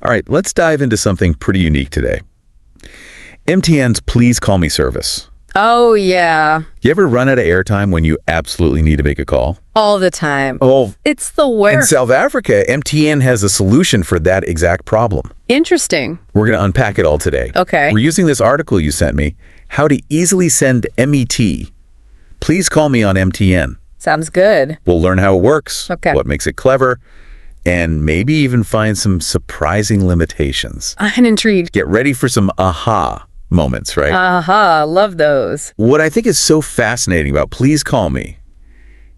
All right, let's dive into something pretty unique today. MTN's Please Call Me service. Oh, yeah. You ever run out of airtime when you absolutely need to make a call? All the time. Oh, It's the in worst. South Africa, MTN has a solution for that exact problem. Interesting. We're going to unpack it all today. Okay. We're using this article you sent me, How to Easily Send MET. Please call me on MTN. Sounds good. We'll learn how it works, Okay. what makes it clever, and maybe even find some surprising limitations. I'm intrigued. Get ready for some aha moments, right? Aha, love those. What I think is so fascinating about Please Call Me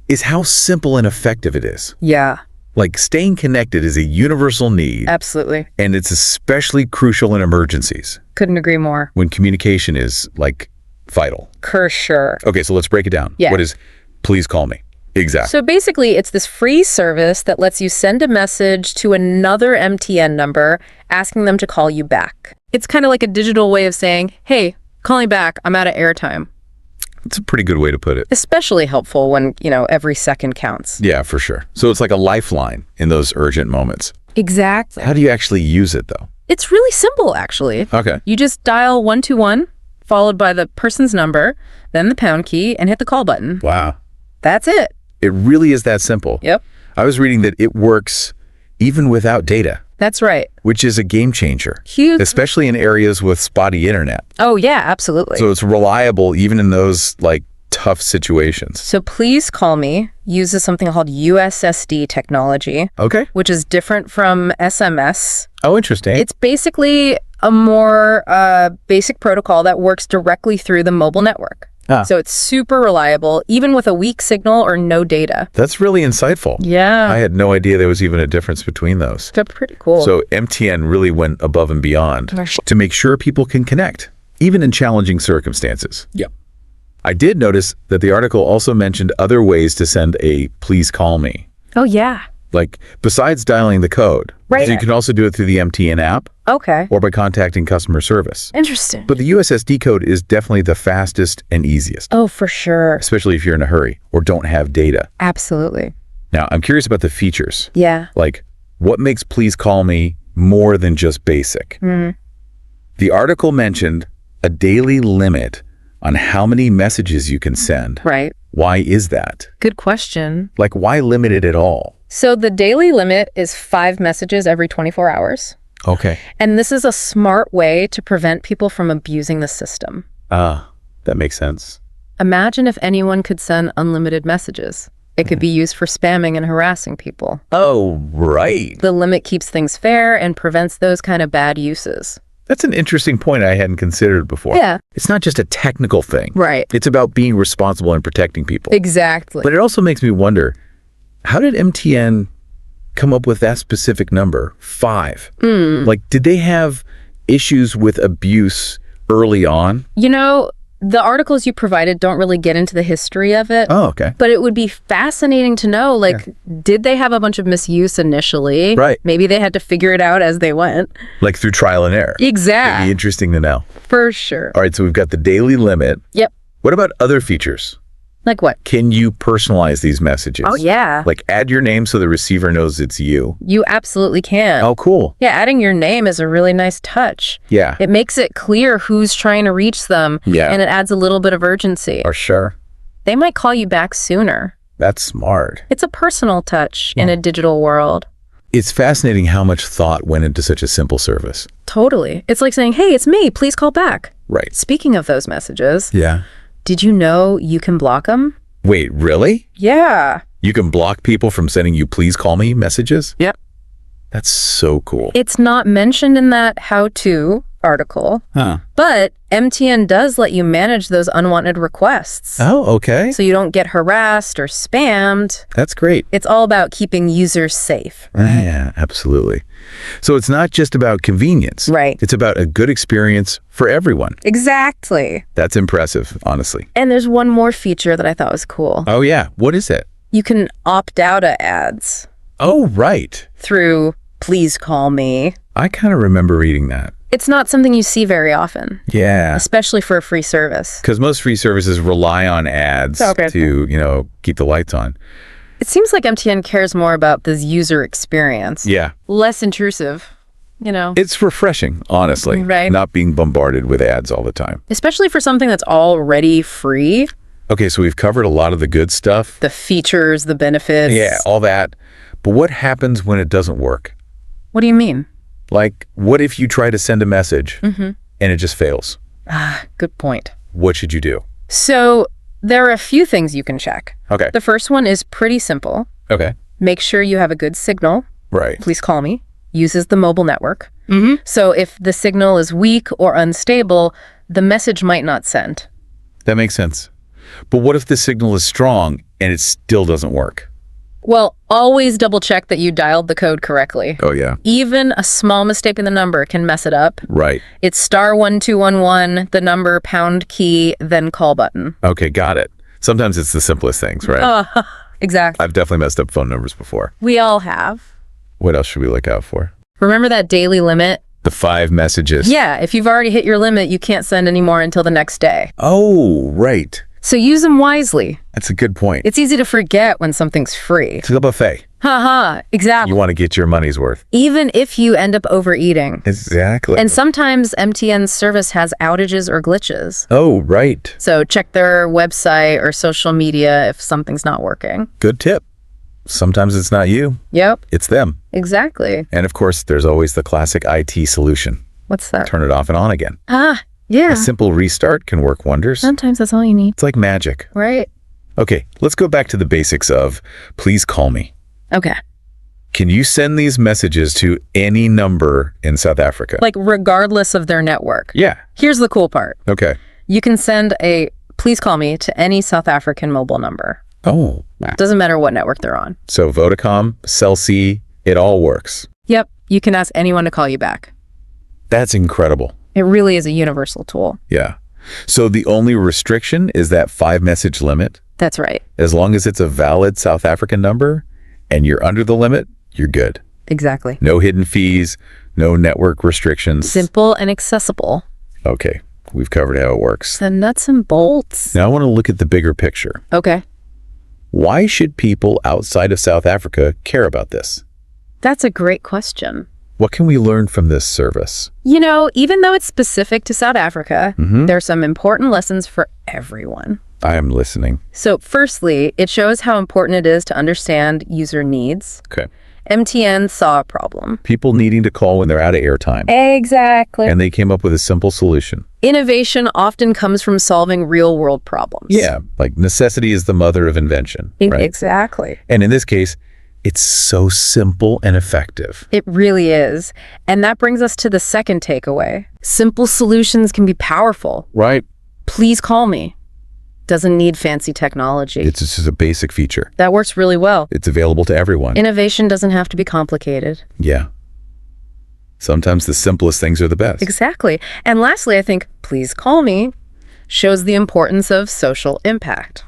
is how simple and effective it is. Yeah, Like, staying connected is a universal need, absolutely. and it's especially crucial in emergencies Couldn't agree more. when communication is, like, vital. For sure. Okay, so let's break it down. Yeah. What is Please Call Me? Exactly. So basically, it's this free service that lets you send a message to another MTN number asking them to call you back. It's kind of like a digital way of saying, hey, call me back. I'm out of airtime. It's a pretty good way to put it. Especially helpful when, every second counts. Yeah, for sure. So it's like a lifeline in those urgent moments. Exactly. How do you actually use it, though? It's really simple, actually. Okay. You just dial 121, followed by the person's number, then the pound key, and hit the call button. Wow. That's it. It really is that simple. Yep. I was reading that it works even without data, That's right. which is a game changer, Huge. especially in areas with spotty internet. Oh, yeah, absolutely. So it's reliable even in those, like, tough situations. So Please Call Me uses something called USSD technology, Okay. which is different from SMS. Oh, interesting. It's basically a more basic protocol that works directly through the mobile network. Ah. So it's super reliable, even with a weak signal or no data. That's really insightful. Yeah. I had no idea there was even a difference between those. That's pretty cool. So MTN really went above and beyond to make sure people can connect, even in challenging circumstances. Yep. I did notice that the article also mentioned other ways to send a Please Call Me. Oh, yeah. Like, besides dialing the code. Right. So you can also do it through the MTN app Okay. or by contacting customer service. Interesting. But the USSD code is definitely the fastest and easiest, Oh, for sure. especially if you're in a hurry or don't have data. Absolutely. Now, I'm curious about the features. Yeah. Like, what makes Please Call Me more than just basic? The article mentioned a daily limit on how many messages you can send. Right. Why is that? Good question. Like, why limit it at all? So the daily limit is 5 messages every 24 hours. Okay. And this is a smart way to prevent people from abusing the system. That makes sense. Imagine if anyone could send unlimited messages. It could be used for spamming and harassing people. Oh, right. The limit keeps things fair and prevents those kind of bad uses. That's an interesting point I hadn't considered before. Yeah. It's not just a technical thing. Right. It's about being responsible and protecting people. Exactly. But it also makes me wonder, how did MTN come up with that specific number, 5? Like, did they have issues with abuse early on? The articles you provided don't really get into the history of it. Oh, okay. But it would be fascinating to know, did they have a bunch of misuse initially? Right. Maybe they had to figure it out as they went. Like through trial and error. It'd Exactly. be interesting to know. For sure. All right, so we've got the daily limit. Yep. What about other features? Like what? Can you personalize these messages? Oh, yeah. Like, add your name so the receiver knows it's you. You absolutely can. Oh, cool. Yeah, adding your name is a really nice touch. Yeah. It makes it clear who's trying to reach them. Yeah. And it adds a little bit of urgency. For sure. They might call you back sooner. That's smart. It's a personal touch in a digital world. It's fascinating how much thought went into such a simple service. Totally. It's like saying, hey, it's me. Please call back. Right. Speaking of those messages, Yeah. did you know you can block them? Wait, really? Yeah. You can block people from sending you Please Call Me messages? Yep. That's so cool. It's not mentioned in that how-to article, Huh. but MTN does let you manage those unwanted requests. Oh, okay. So you don't get harassed or spammed. That's great. It's all about keeping users safe. Yeah, absolutely. So it's not just about convenience. Right. It's about a good experience for everyone. Exactly. That's impressive, honestly. And there's one more feature that I thought was cool. Oh, yeah. What is it? You can opt out of ads Oh, right. through Please Call Me. I kind of remember reading that. It's not something you see very often, Yeah. especially for a free service. Because most free services rely on ads Okay. to, keep the lights on. It seems like MTN cares more about this user experience. Yeah. Less intrusive, It's refreshing, honestly, Right. not being bombarded with ads all the time. Especially for something that's already free. Okay, so we've covered a lot of the good stuff. The features, the benefits. Yeah, all that. But what happens when it doesn't work? What do you mean? Like, what if you try to send a message and it just fails? Good point. What should you do? So there are a few things you can check. Okay. The first one is pretty simple. Okay. Make sure you have a good signal. Right. Please call me. Uses the mobile network. So if the signal is weak or unstable, the message might not send. That makes sense. But what if the signal is strong and it still doesn't work? Well, always double check that you dialed the code correctly. Oh, yeah. Even a small mistake in the number can mess it up. Right. It's *1211, the number, pound key, then call button. Okay, got it. Sometimes it's the simplest things, right? Exactly. I've definitely messed up phone numbers before. We all have. What else should we look out for? Remember that daily limit? The 5 messages. Yeah, if you've already hit your limit, you can't send any more until the next day. Oh, right. So use them wisely. That's a good point. It's easy to forget when something's free. It's like a buffet. Exactly. You want to get your money's worth. Even if you end up overeating. Exactly. And sometimes MTN's service has outages or glitches. Oh, right. So check their website or social media if something's not working. Good tip. Sometimes it's not you, Yep, it's them. exactly. And of course, there's always the classic IT solution. What's that? Turn it off and on again. Yeah. A simple restart can work wonders. Sometimes that's all you need. It's like magic. Right. Okay, let's go back to the basics of please call me. Okay. Can you send these messages to any number in South Africa? Like regardless of their network. Yeah. Here's the cool part. Okay. You can send a please call me to any South African mobile number. Oh. Doesn't matter what network they're on. So Vodacom, Cell C, it all works. Yep. You can ask anyone to call you back. That's incredible. It really is a universal tool. Yeah. So the only restriction is that 5-message limit. That's right. As long as it's a valid South African number and you're under the limit, you're good. Exactly. No hidden fees, no network restrictions. Simple and accessible. Okay, we've covered how it works. The nuts and bolts. Now I want to look at the bigger picture. Okay. Why should people outside of South Africa care about this? That's a great question. What can we learn from this service? Even though it's specific to South Africa, there are some important lessons for everyone. I am listening. So firstly, it shows how important it is to understand user needs. Okay. MTN saw a problem. People needing to call when they're out of airtime. Exactly. And they came up with a simple solution. Innovation often comes from solving real-world problems. Yeah, like necessity is the mother of invention, right? Exactly. And in this case, it's so simple and effective. It really is. And that brings us to the second takeaway. Simple solutions can be powerful. Right. Please call me. Doesn't need fancy technology. It's just a basic feature. That works really well. It's available to everyone. Innovation doesn't have to be complicated. Yeah. Sometimes the simplest things are the best. Exactly. And lastly, I think please call me shows the importance of social impact.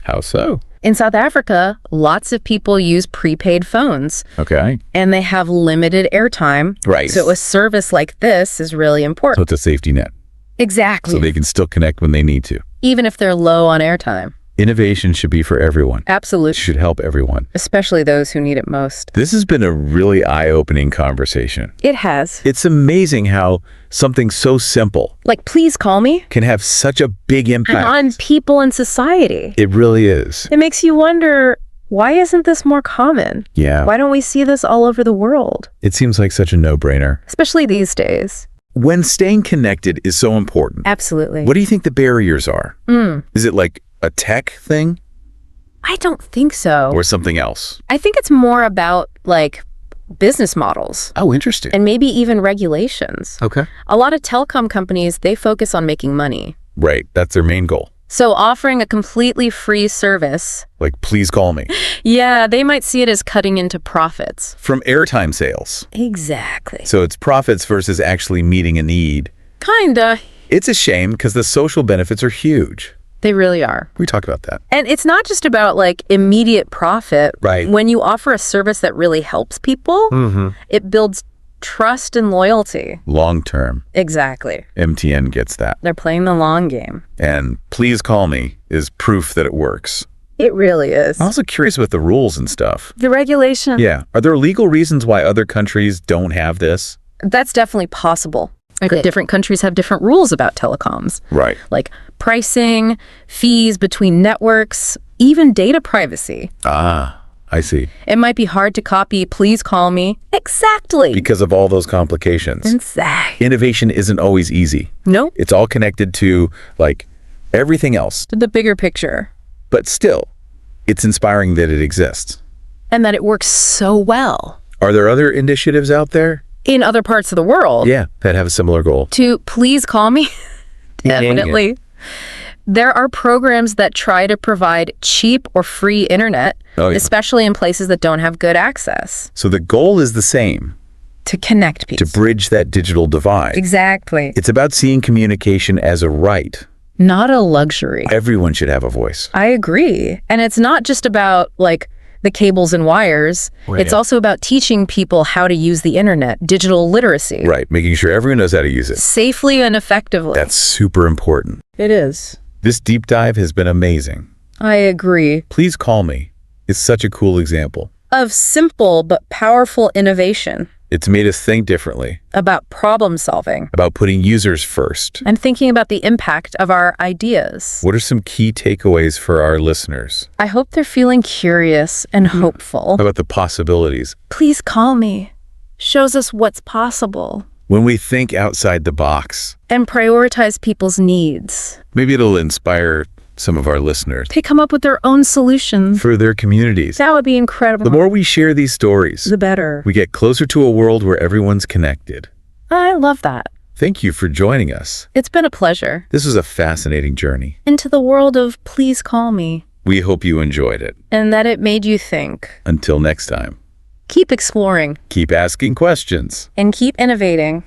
How so? In South Africa, lots of people use prepaid phones Okay. and they have limited airtime. Right. So a service like this is really So important. it's a safety net. Exactly. So they can still connect when they need to. Even if they're low on airtime. Innovation should be for everyone. It Absolutely. should help everyone. Especially those who need it most. This has been a really eye-opening conversation. It has. It's amazing how something so simple Like, please call me can have such a big impact. on people and society. It really is. It makes you wonder, why isn't this more common? Yeah. Why don't we see this all over the world? It seems like such a no-brainer. Especially these days. When staying connected is so important, Absolutely. what do you think the barriers are? Is it like a tech thing I don't think so. or something else? I think it's more about, like, business models Oh, interesting. and maybe even regulations. Okay. A lot of telecom companies, they focus on making money. Right. That's their main goal. So offering a completely free service, Like, please call me. yeah, they might see it as cutting into profits. From airtime sales. Exactly. So it's profits versus actually meeting a need. Kinda. It's a shame because the social benefits are huge. They really are. We talked about that. And it's not just about, like, immediate profit. Right. When you offer a service that really helps people, it builds trust and loyalty. Long term, Exactly. MTN gets that. They're playing the long game. And please call me is proof that it works. It really is. I'm also curious with the rules and stuff. The regulation. Yeah. Are there legal reasons why other countries don't have this? That's definitely possible. Different countries have different rules about telecoms. Right. Like pricing, fees between networks, even data privacy. Ah, I see. It might be hard to copy, please call me. Exactly. Because of all those complications. Exactly. Innovation isn't always easy. Nope. It's all connected to, like, everything else. The bigger picture. But still, it's inspiring that it exists. And that it works so well. Are there other initiatives out there? In other parts of the world. Yeah, that have a similar goal. To please call me? Definitely. There are programs that try to provide cheap or free internet, especially in places that don't have good access. So the goal is the same. To connect people. To bridge that digital divide. Exactly. It's about seeing communication as a right. Not a luxury. Everyone should have a voice. I agree. And it's not just about, like, the cables and wires. It's also about teaching people how to use the internet, digital literacy. Right, making sure everyone knows how to use it. Safely and effectively. That's super important. It is. This deep dive has been amazing. I agree. Please Call Me is such a cool example. Of simple but powerful innovation. It's made us think differently. About problem solving. About putting users first. And thinking about the impact of our ideas. What are some key takeaways for our listeners? I hope they're feeling curious and hopeful. About the possibilities. Please Call Me shows us what's possible. When we think outside the box. And prioritize people's needs. Maybe it'll inspire some of our listeners. They come up with their own solutions. For their communities. That would be incredible. The more we share these stories, the better. We get closer to a world where everyone's connected. I love that. Thank you for joining us. It's been a pleasure. This was a fascinating journey. Into the world of Please Call Me. We hope you enjoyed it. And that it made you think. Until next time. Keep exploring. Keep asking questions. And keep innovating.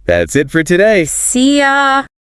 That's it for today. See ya!